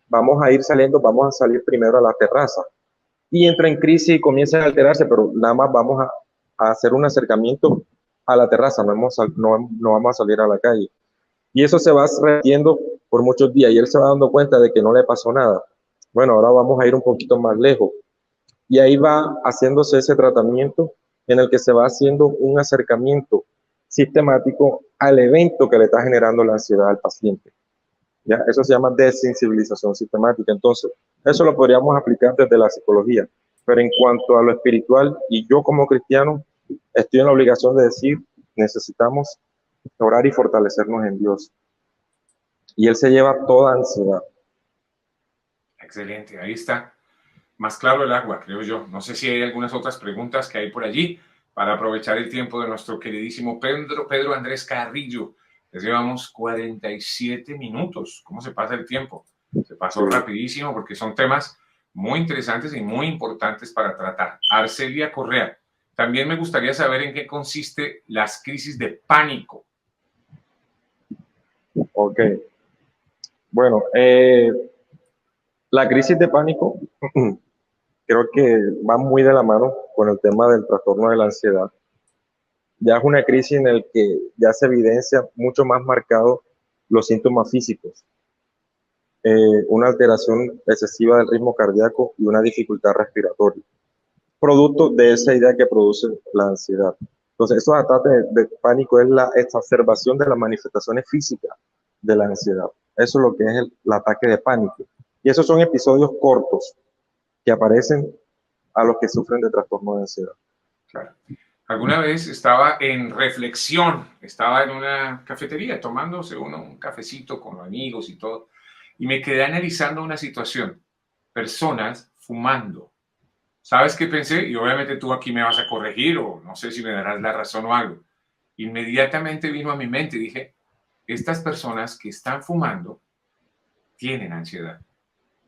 vamos a ir saliendo, vamos a salir primero a la terraza. Y entra en crisis y comienza a alterarse, pero nada más vamos a hacer un acercamiento a la terraza, no vamos a salir a la calle. Y eso se va repitiendo por muchos días y él se va dando cuenta de que no le pasó nada. Bueno, ahora vamos a ir un poquito más lejos. Y ahí va haciéndose ese tratamiento en el que se va haciendo un acercamiento sistemático al evento que le está generando la ansiedad al paciente. ¿Ya? Eso se llama desensibilización sistemática. Entonces, eso lo podríamos aplicar desde la psicología. Pero en cuanto a lo espiritual, y yo como cristiano, estoy en la obligación de decir, necesitamos orar y fortalecernos en Dios. Y Él se lleva toda ansiedad. Excelente, ahí está. Más claro el agua, creo yo. No sé si hay algunas otras preguntas que hay por allí para aprovechar el tiempo de nuestro queridísimo Pedro Andrés Carrillo. Les llevamos 47 minutos. ¿Cómo se pasa el tiempo? Se pasó rapidísimo porque son temas muy interesantes y muy importantes para tratar. Arcelia Correa, también me gustaría saber en qué consiste las crisis de pánico. Ok. Bueno, la crisis de pánico creo que va muy de la mano con el tema del trastorno de la ansiedad. Ya es una crisis en la que ya se evidencia mucho más marcado los síntomas físicos, una alteración excesiva del ritmo cardíaco y una dificultad respiratoria, producto de esa idea que produce la ansiedad. Entonces, esos ataques de pánico es la exacerbación de las manifestaciones físicas de la ansiedad. Eso es lo que es el ataque de pánico. Y esos son episodios cortos que aparecen a los que sufren de trastorno de ansiedad. Claro. Alguna vez estaba en reflexión, estaba en una cafetería tomándose uno un cafecito con los amigos y todo, y me quedé analizando una situación, personas fumando. ¿Sabes qué pensé? Y obviamente tú aquí me vas a corregir o no sé si me darás la razón o algo. Inmediatamente vino a mi mente y dije, estas personas que están fumando tienen ansiedad,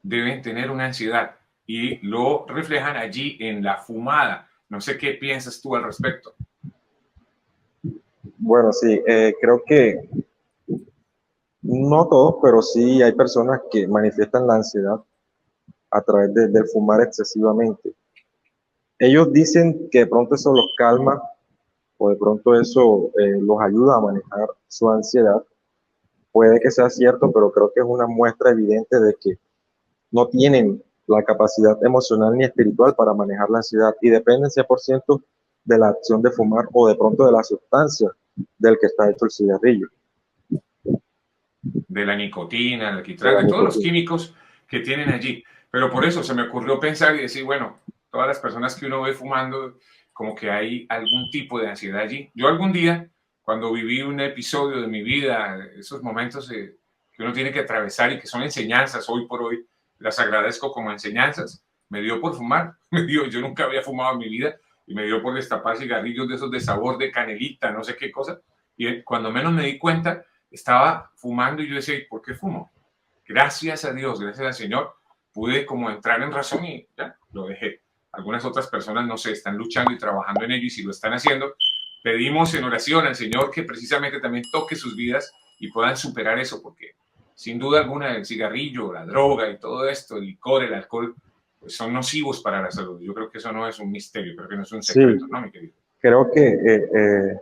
deben tener una ansiedad y lo reflejan allí en la fumada. No sé qué piensas tú al respecto. Bueno, sí, creo que no todos, pero sí hay personas que manifiestan la ansiedad a través del fumar excesivamente. Ellos dicen que de pronto eso los calma o de pronto eso los ayuda a manejar su ansiedad. Puede que sea cierto, pero creo que es una muestra evidente de que no tienen la capacidad emocional ni espiritual para manejar la ansiedad y dependen 100% de la acción de fumar o de pronto de la sustancia del que está hecho el cigarrillo. De la nicotina, del alquitrán, de todos los químicos que tienen allí. Pero por eso se me ocurrió pensar y decir, bueno, todas las personas que uno ve fumando, como que hay algún tipo de ansiedad allí. Yo algún día, cuando viví un episodio de mi vida, esos momentos que uno tiene que atravesar y que son enseñanzas, hoy por hoy las agradezco como enseñanzas, me dio por fumar, yo nunca había fumado en mi vida y me dio por destapar cigarrillos de esos de sabor de canelita, no sé qué cosa, y cuando menos me di cuenta, estaba fumando y yo decía, ¿por qué fumo? gracias a Dios, gracias al Señor, pude como entrar en razón y ya, lo dejé. Algunas otras personas, no sé, están luchando y trabajando en ello, y si lo están haciendo, pedimos en oración al Señor que precisamente también toque sus vidas y puedan superar eso, porque sin duda alguna el cigarrillo, la droga y todo esto, el licor, el alcohol, pues son nocivos para la salud. Yo creo que eso no es un misterio, creo que no es un secreto, Sí, ¿no, mi querido? creo que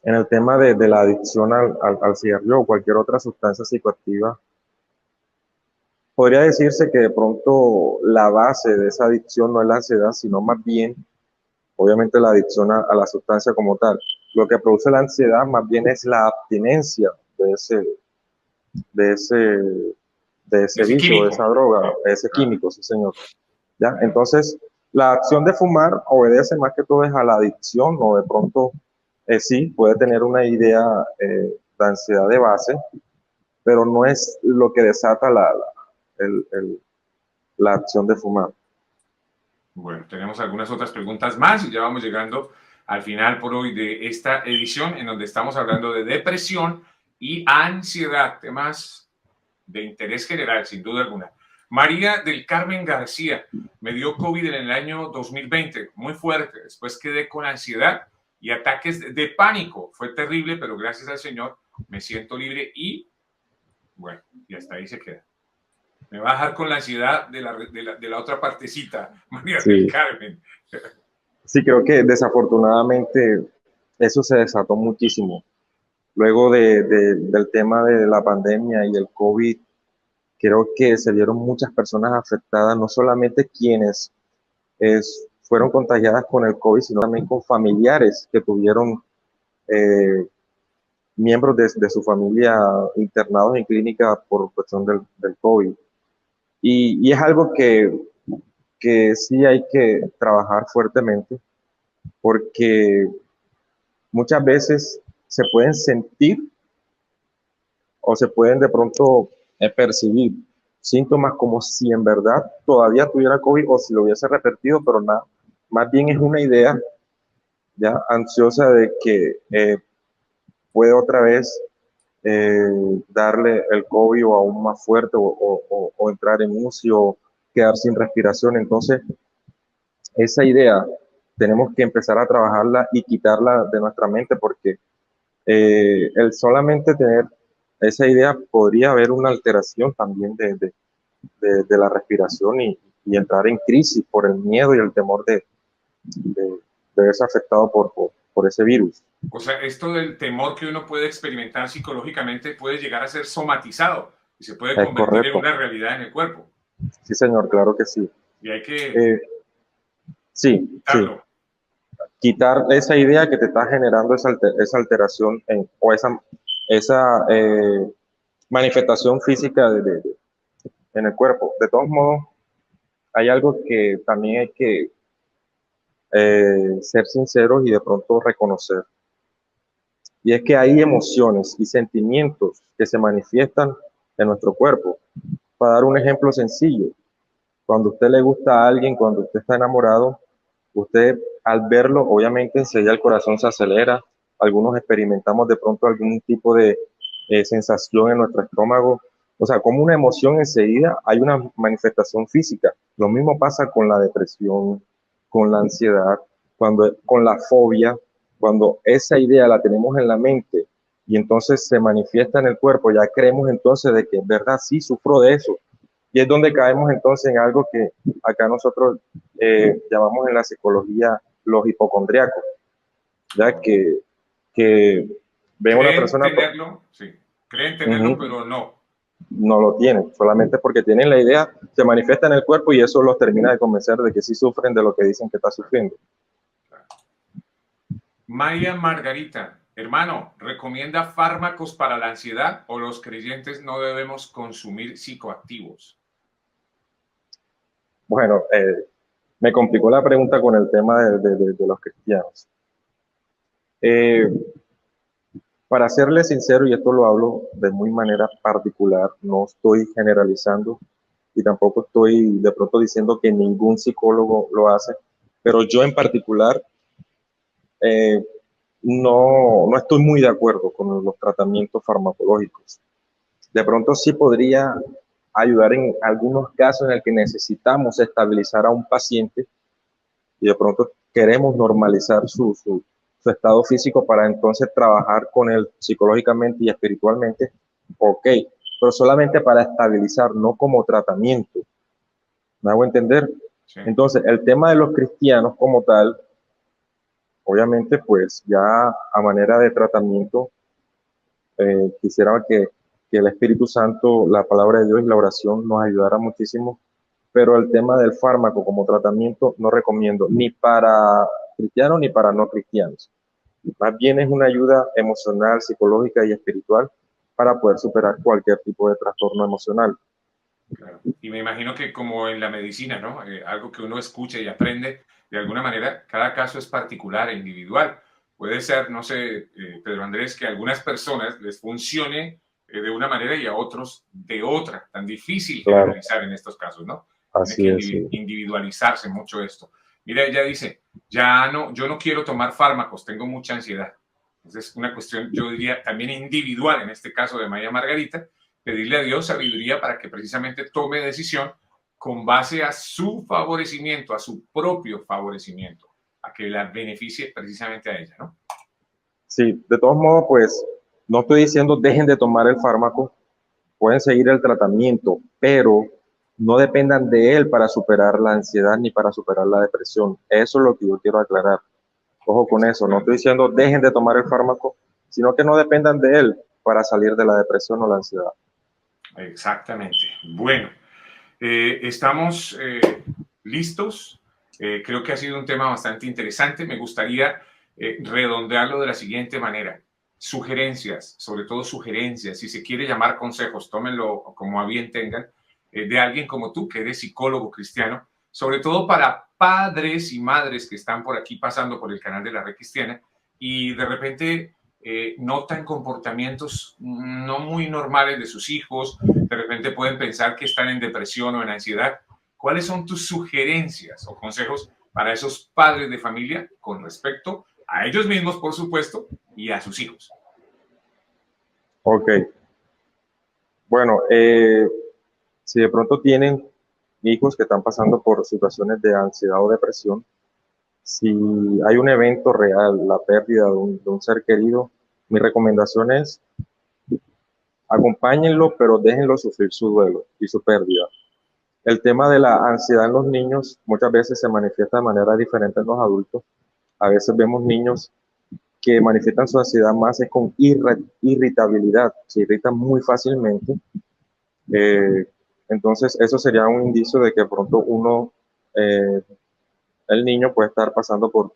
en el tema de la adicción al cigarrillo o cualquier otra sustancia psicoactiva, podría decirse que de pronto la base de esa adicción no es la ansiedad, sino más bien, obviamente, la adicción a la sustancia como tal. Lo que produce la ansiedad más bien es la abstinencia de ese, de ese Ese vicio, de esa químico. droga, de ese químico, sí, señor. ¿Ya? Entonces, la acción de fumar obedece más que todo es a la adicción, o de pronto sí, puede tener una idea de ansiedad de base, pero no es lo que desata el, el, la acción de fumar. Bueno, tenemos algunas otras preguntas más y ya vamos llegando al final por hoy de esta edición en donde estamos hablando de depresión y ansiedad, temas de interés general, sin duda alguna. María del Carmen García, me dio COVID en el año 2020, muy fuerte, después quedé con ansiedad y ataques de pánico. Fue terrible, pero gracias al Señor me siento libre y, bueno, y hasta ahí se queda. Me va a dejar con la ansiedad de la otra partecita, María del Sí, Carmen. sí, creo que desafortunadamente eso se desató muchísimo. Luego del tema de la pandemia y el COVID, creo que se vieron muchas personas afectadas, no solamente quienes fueron contagiadas con el COVID, sino también con familiares que tuvieron eh, miembros de su familia internados en clínica por cuestión del COVID. Y es algo que sí hay que trabajar fuertemente, porque muchas veces se pueden sentir o se pueden de pronto percibir síntomas como si en verdad todavía tuviera COVID o si lo hubiese repetido, pero nada, más bien es una idea ya ansiosa de que puede otra vez darle el COVID o aún más fuerte o entrar en UCI o quedar sin respiración. Entonces, esa idea tenemos que empezar a trabajarla y quitarla de nuestra mente, porque el solamente tener esa idea podría haber una alteración también de la respiración y entrar en crisis por el miedo y el temor de verse afectado por ese virus. O sea, esto del temor que uno puede experimentar psicológicamente puede llegar a ser somatizado y se puede Es convertir en correcto. una realidad en el cuerpo. Sí, señor, claro que sí. Y hay que Eh, sí, sí. quitarlo. Quitar esa idea que te está generando esa alteración o esa manifestación física en el cuerpo. De todos modos, hay algo que también hay que ser sinceros y de pronto reconocer. Y es que hay emociones y sentimientos que se manifiestan en nuestro cuerpo. Para dar un ejemplo sencillo, cuando a usted le gusta a alguien, cuando usted está enamorado, usted al verlo, obviamente enseguida el corazón se acelera, algunos experimentamos de pronto algún tipo de sensación en nuestro estómago, o sea, como una emoción enseguida hay una manifestación física. Lo mismo pasa con la depresión, con la ansiedad, con la fobia, cuando esa idea la tenemos en la mente y entonces se manifiesta en el cuerpo, ya creemos entonces de que en verdad sí sufro de eso. Y es donde caemos entonces en algo que acá nosotros llamamos en la psicología los hipocondriacos, ya que ven a una Creen persona, tenerlo, sí. Creen tenerlo, uh-huh, pero no. no lo tienen, solamente porque tienen la idea, se manifiesta en el cuerpo y eso los termina de convencer de que sí sufren de lo que dicen que está sufriendo. Maya Margarita, hermano, ¿recomienda fármacos para la ansiedad o los creyentes no debemos consumir psicoactivos? Bueno, me complicó la pregunta con el tema de los cristianos. Eh, para serles sincero, y esto lo hablo de muy manera particular, no estoy generalizando y tampoco estoy de pronto diciendo que ningún psicólogo lo hace, pero yo en particular eh, no estoy muy de acuerdo con los tratamientos farmacológicos. De pronto sí podría ayudar en algunos casos en el que necesitamos estabilizar a un paciente y de pronto queremos normalizar su estado físico para entonces trabajar con él psicológicamente y espiritualmente, ok, pero solamente para estabilizar, no como tratamiento. ¿Me hago entender? Sí. Entonces, el tema de los cristianos como tal, obviamente, pues ya a manera de tratamiento, quisiera que el Espíritu Santo, la palabra de Dios y la oración nos ayudara muchísimo, pero el tema del fármaco como tratamiento no recomiendo ni para cristianos ni para no cristianos. Más bien es una ayuda emocional, psicológica y espiritual para poder superar cualquier tipo de trastorno emocional. Claro. Y me imagino que como en la medicina, ¿no? Algo que uno escucha y aprende, de alguna manera, cada caso es particular e individual. Puede ser, no sé, Pedro Andrés, que a algunas personas les funcione de una manera y a otros de otra. Tan difícil Claro, generalizar en estos casos, ¿no? Tiene así que es. Sí. individualizarse mucho esto. Mira, ella dice, ya no, yo no quiero tomar fármacos, tengo mucha ansiedad. Entonces, es una cuestión, yo diría, también individual, en este caso de María Margarita, pedirle a Dios sabiduría para que precisamente tome decisión con base a su favorecimiento, a su propio favorecimiento, a que la beneficie precisamente a ella, ¿no? Sí, de todos modos, pues no estoy diciendo dejen de tomar el fármaco, pueden seguir el tratamiento, pero no dependan de él para superar la ansiedad ni para superar la depresión. Eso es lo que yo quiero aclarar. Ojo con eso, no estoy diciendo dejen de tomar el fármaco, sino que no dependan de él para salir de la depresión o la ansiedad. Exactamente. Bueno, estamos listos. Creo que ha sido un tema bastante interesante. Me gustaría redondearlo de la siguiente manera. Sugerencias, sobre todo sugerencias, si se quiere llamar consejos, tómenlo como a bien tengan, de alguien como tú, que eres psicólogo cristiano, sobre todo para padres y madres que están por aquí pasando por el canal de la Red Cristiana y de repente notan comportamientos no muy normales de sus hijos, de repente pueden pensar que están en depresión o en ansiedad. ¿Cuáles son tus sugerencias o consejos para esos padres de familia con respecto a ellos mismos, por supuesto, y a sus hijos? Ok, bueno, si de pronto tienen hijos que están pasando por situaciones de ansiedad o depresión, si hay un evento real, la pérdida de un ser querido, mi recomendación es acompáñenlo, pero déjenlo sufrir su duelo y su pérdida. El tema de la ansiedad en los niños muchas veces se manifiesta de manera diferente en los adultos. A veces vemos niños que manifiestan su ansiedad más es con irritabilidad, se irritan muy fácilmente. Eh, entonces, eso sería un indicio de que pronto eh, el niño puede estar pasando por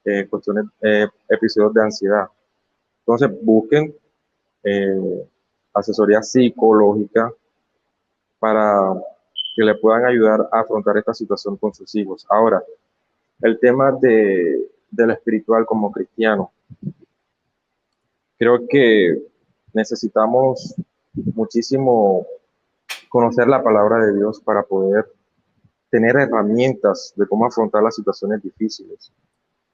episodios de ansiedad. Entonces, busquen eh, asesoría psicológica para que le puedan ayudar a afrontar esta situación con sus hijos. Ahora, el tema de lo espiritual como cristiano, creo que necesitamos muchísimo conocer la palabra de Dios para poder tener herramientas de cómo afrontar las situaciones difíciles.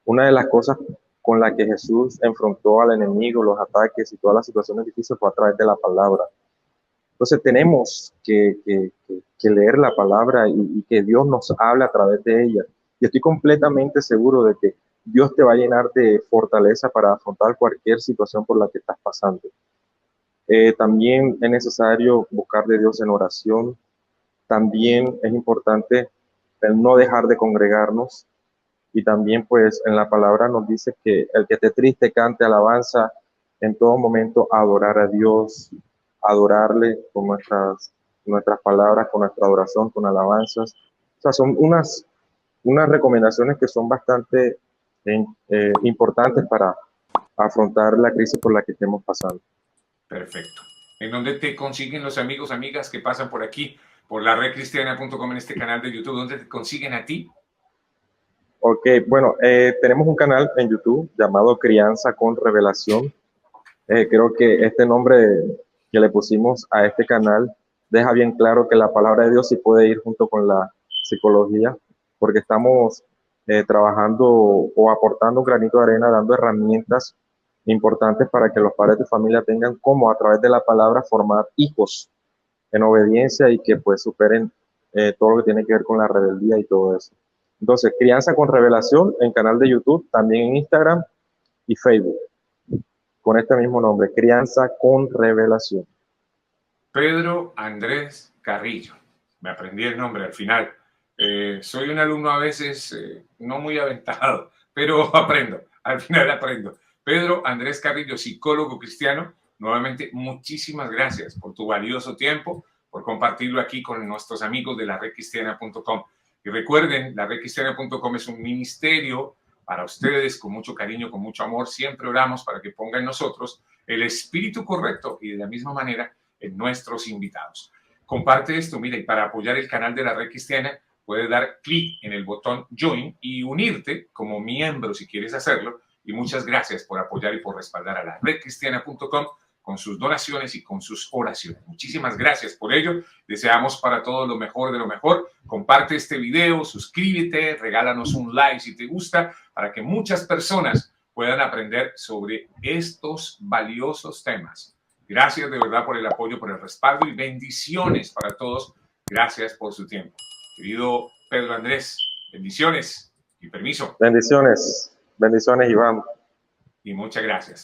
Una de las cosas con la que Jesús enfrentó al enemigo, los ataques y todas las situaciones difíciles fue a través de la palabra. Entonces tenemos que leer la palabra y que Dios nos hable a través de ella. Y estoy completamente seguro de que Dios te va a llenar de fortaleza para afrontar cualquier situación por la que estás pasando. También es necesario buscar de Dios en oración. También es importante el no dejar de congregarnos. Y también pues en la palabra nos dice que el que esté triste cante alabanza, en todo momento adorar a Dios, adorarle con nuestras palabras, con nuestra adoración, con alabanzas. O sea, son unas recomendaciones que son bastante importantes para afrontar la crisis por la que estemos pasando. Perfecto. ¿En dónde te consiguen los amigos, amigas que pasan por aquí, por la redcristiana.com en este canal de YouTube? ¿Dónde te consiguen a ti? Ok, bueno, tenemos un canal en YouTube llamado Crianza con Revelación. Creo que este nombre que le pusimos a este canal deja bien claro que la palabra de Dios sí puede ir junto con la psicología, porque estamos trabajando o aportando un granito de arena, dando herramientas importantes para que los padres de familia tengan cómo a través de la palabra formar hijos en obediencia y que pues superen todo lo que tiene que ver con la rebeldía y todo eso. Entonces, Crianza con Revelación en canal de YouTube, también en Instagram y Facebook, con este mismo nombre, Crianza con Revelación. Pedro Andrés Carrillo. Me aprendí el nombre al final. Soy un alumno a veces no muy aventado, pero aprendo. Al final aprendo. Pedro Andrés Carrillo, psicólogo cristiano. Nuevamente, muchísimas gracias por tu valioso tiempo, por compartirlo aquí con nuestros amigos de laredcristiana.com. Y recuerden, laredcristiana.com es un ministerio para ustedes con mucho cariño, con mucho amor. Siempre oramos para que pongan en nosotros el espíritu correcto y de la misma manera en nuestros invitados. Comparte esto, mira, y para apoyar el canal de la Red Cristiana, puedes dar clic en el botón Join y unirte como miembro si quieres hacerlo. Y muchas gracias por apoyar y por respaldar a la redcristiana.com con sus donaciones y con sus oraciones. Muchísimas gracias por ello. Deseamos para todos lo mejor de lo mejor. Comparte este video, suscríbete, regálanos un like si te gusta, para que muchas personas puedan aprender sobre estos valiosos temas. Gracias de verdad por el apoyo, por el respaldo y bendiciones para todos. Gracias por su tiempo. Querido Pedro Andrés, bendiciones y permiso. Bendiciones, bendiciones, Iván. Y muchas gracias.